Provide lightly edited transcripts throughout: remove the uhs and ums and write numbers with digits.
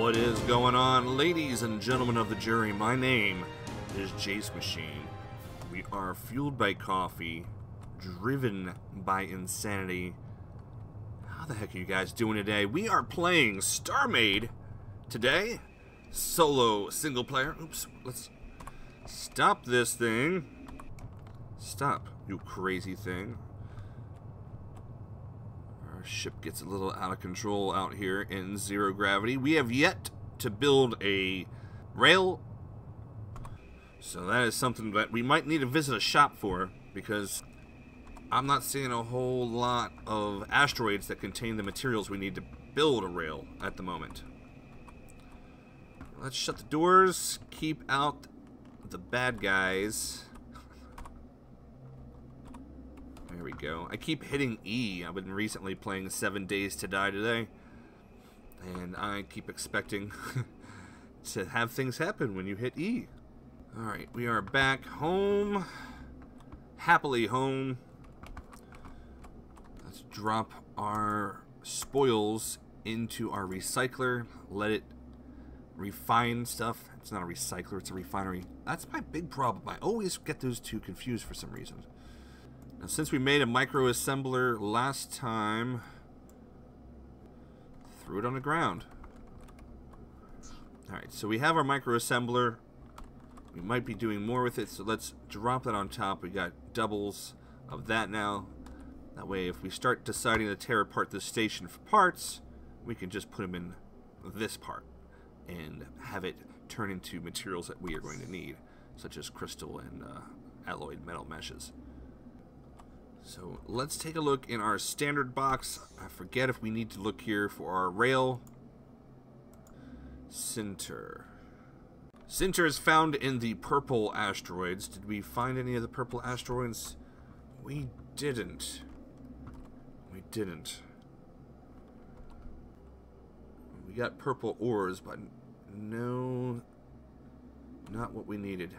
What is going on, ladies and gentlemen of the jury? My name is Jacemachine. We are fueled by coffee, driven by insanity. How the heck are you guys doing today? We are playing StarMade today. Solo single player. Oops, let's stop this thing. Stop, you crazy thing. Our ship gets a little out of control out here in zero gravity. We have yet to build a rail, so that is something that we might need to visit a shop for, because I'm not seeing a whole lot of asteroids that contain the materials we need to build a rail at the moment. Let's shut the doors, keep out the bad guys. There we go. I keep hitting E. I've been recently playing 7 Days to Die today, and I keep expecting to have things happen when you hit E. Alright, we are back home. Happily home. Let's drop our spoils into our recycler. Let it refine stuff. It's not a recycler, it's a refinery. That's my big problem. I always get those two confused for some reason. Now, since we made a microassembler last time, threw it on the ground. Alright, so we have our microassembler. We might be doing more with it, so let's drop that on top. We got doubles of that now. That way, if we start deciding to tear apart this station for parts, we can just put them in this part and have it turn into materials that we are going to need, such as crystal and alloyed metal meshes. So let's take a look in our standard box. I forget if we need to look here for our rail. Sinter. Sinter is found in the purple asteroids. Did we find any of the purple asteroids? We didn't. We didn't. We got purple ores, but no, not what we needed.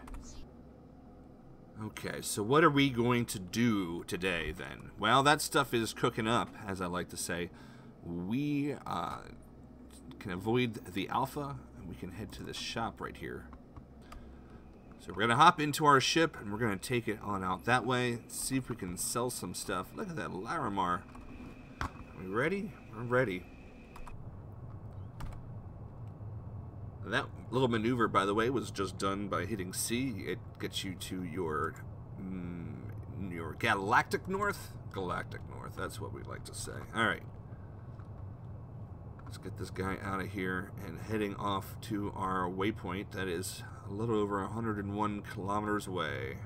Okay, so what are we going to do today, then? Well, that stuff is cooking up, as I like to say. We can avoid the alpha, and we can head to the shop right here. So we're going to hop into our ship, and we're going to take it on out that way. See if we can sell some stuff. Look at that Larimar. Are we ready? We're ready. That little maneuver, by the way, was just done by hitting C. It gets you to your galactic north. Galactic north, that's what we like to say. Alright. Let's get this guy out of here and heading off to our waypoint. That is a little over 101 kilometers away.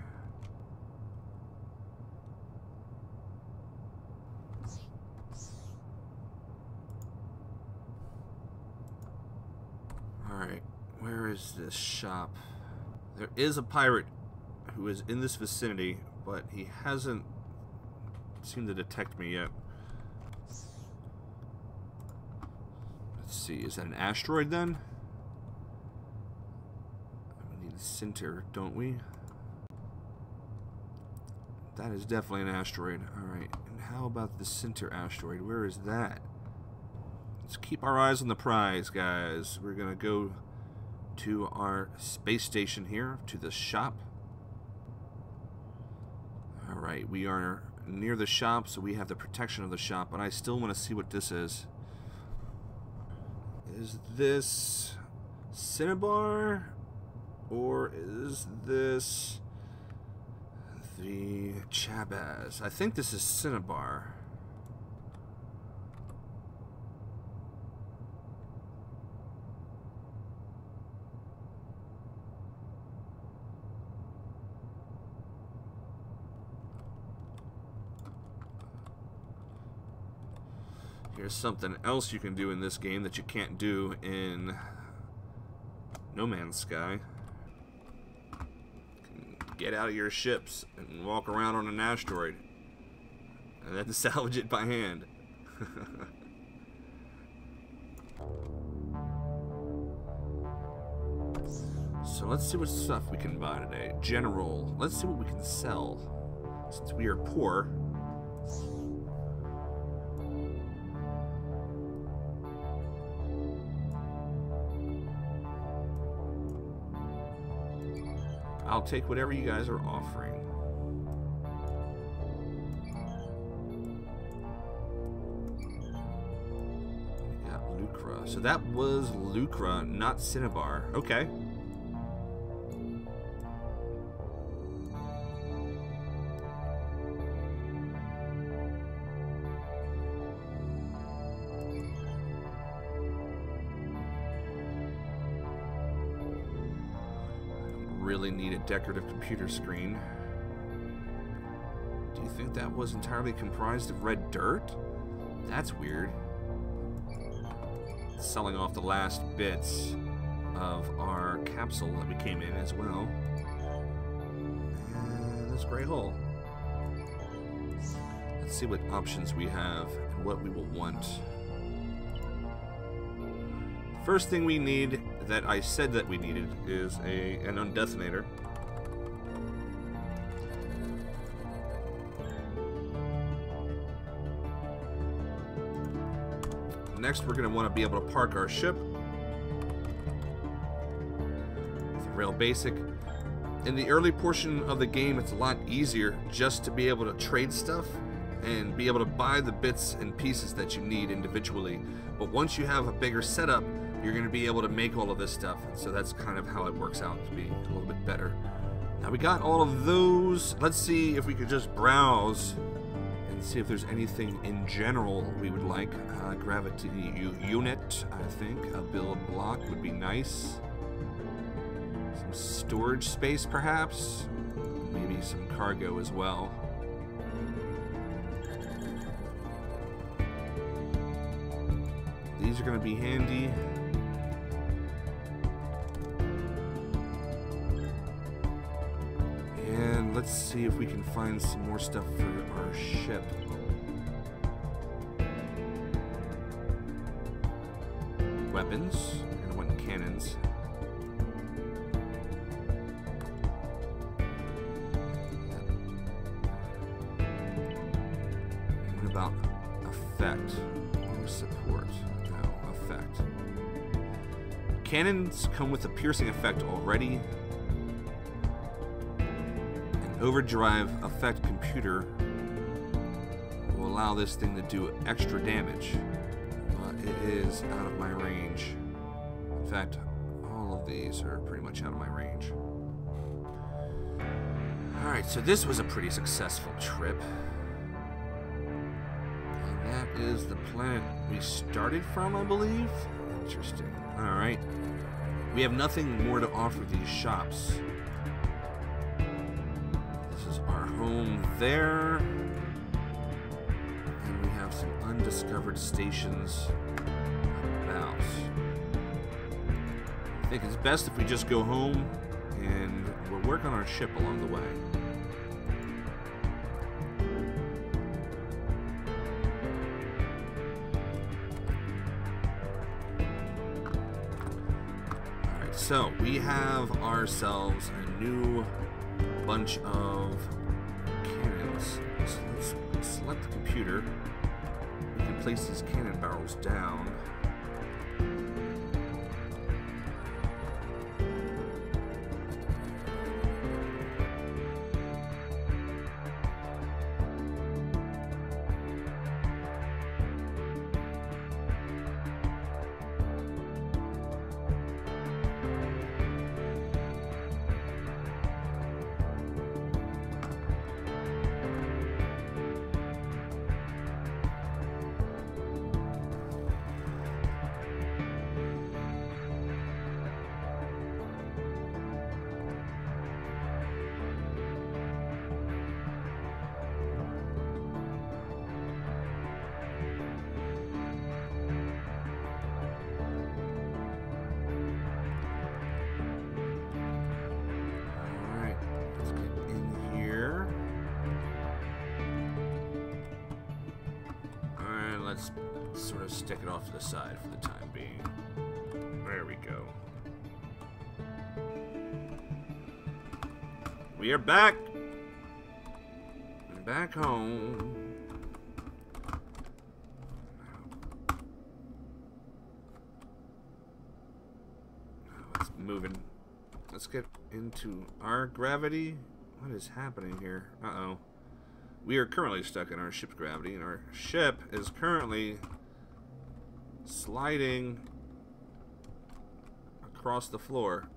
Alright, where is this shop? There is a pirate who is in this vicinity, but he hasn't seemed to detect me yet. Let's see, is that an asteroid then? We need a Sinter, don't we? That is definitely an asteroid. Alright, and how about the Sinter asteroid? Where is that? Let's keep our eyes on the prize, guys. We're going to go to our space station here, to the shop. Alright, we are near the shop, so we have the protection of the shop, but I still want to see what this is. Is this Cinnabar? Or is this the Chabaz? I think this is Cinnabar. Here's something else you can do in this game that you can't do in No Man's Sky. You can get out of your ships and walk around on an asteroid and then salvage it by hand. So let's see what stuff we can buy today. General. Let's see what we can sell. Since we are poor. I'll take whatever you guys are offering. Yeah, Lucra. So that was Lucra, not Cinnabar. Okay. Really need a decorative computer screen. Do you think that was entirely comprised of red dirt? That's weird. Selling off the last bits of our capsule that we came in as well. And this gray hole. Let's see what options we have and what we will want. First thing we need that I said that we needed is an undetonator. Next, we're going to want to be able to park our ship. It's real basic. In the early portion of the game, it's a lot easier just to be able to trade stuff and be able to buy the bits and pieces that you need individually. But once you have a bigger setup, you're going to be able to make all of this stuff. And so that's kind of how it works out to be a little bit better. Now we got all of those. Let's see if we could just browse and see if there's anything in general we would like. Gravity unit, I think. A build block would be nice. Some storage space, perhaps. Maybe some cargo as well. These are going to be handy. And let's see if we can find some more stuff for our ship. Weapons. We're going to want cannons. What about effect? Or support? No, effect. Cannons come with a piercing effect already. An overdrive effect computer will allow this thing to do extra damage. It is out of my range. In fact, all of these are pretty much out of my range. Alright, so this was a pretty successful trip. And that is the planet we started from, I believe? Interesting. Alright. We have nothing more to offer these shops. This is our home there. And we have some undiscovered stations. I think it's best if we just go home and we'll work on our ship along the way. Alright, so we have ourselves a new bunch of cannons. So let's select the computer. We can place these cannon barrels down. Let's sort of stick it off to the side for the time being. There we go. We are back. We're back home. Oh, it's moving. let's get into our gravity. What is happening here? Uh-oh. We are currently stuck in our ship's gravity, and our ship is currently sliding across the floor.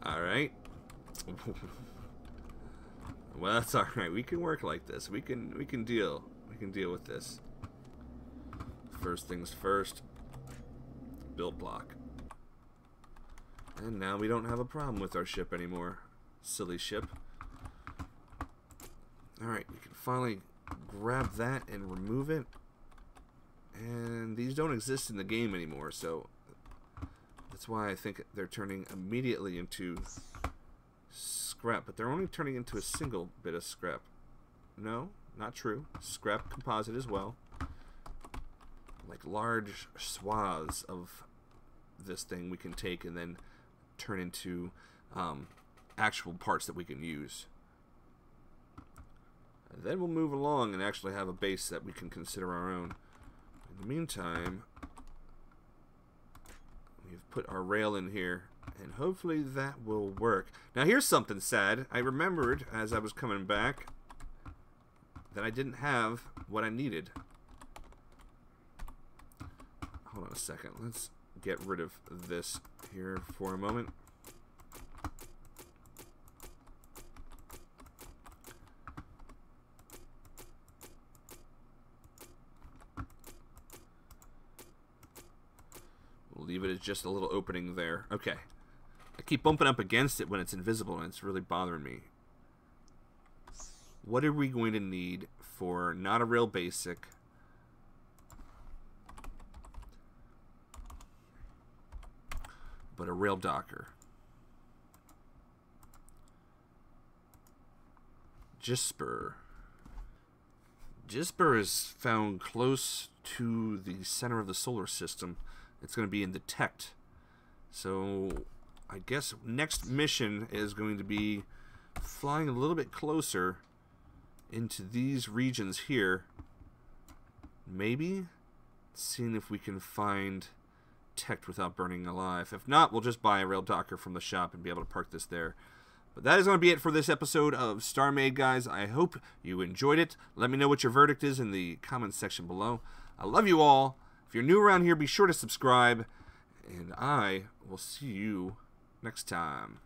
Alright. Well, that's alright. We can work like this. We can deal. We can deal with this. First things first. Build block. And now we don't have a problem with our ship anymore. Silly ship. Alright, we can finally grab that and remove it. And these don't exist in the game anymore, so that's why I think they're turning immediately into scrap. But they're only turning into a single bit of scrap. No, not true. Scrap composite as well. Like large swaths of this thing we can take and then turn into actual parts that we can use. And then we'll move along and actually have a base that we can consider our own. In the meantime, we've put our rail in here, and hopefully that will work. Now here's something sad. I remembered as I was coming back that I didn't have what I needed. Hold on a second. Let's get rid of this here for a moment. We'll leave it as just a little opening there. Okay. I keep bumping up against it when it's invisible, and it's really bothering me. What are we going to need for not a real basic? But a rail docker. Gisper. Gisper is found close to the center of the solar system. It's going to be in detect. So I guess next mission is going to be flying a little bit closer into these regions here. Maybe seeing if we can find tech without burning alive. If not, we'll just buy a rail docker from the shop and be able to park this there. But that is going to be it for this episode of StarMade, guys. I hope you enjoyed it. Let me know what your verdict is in the comments section below. I love you all. If you're new around here, be sure to subscribe. And I will see you next time.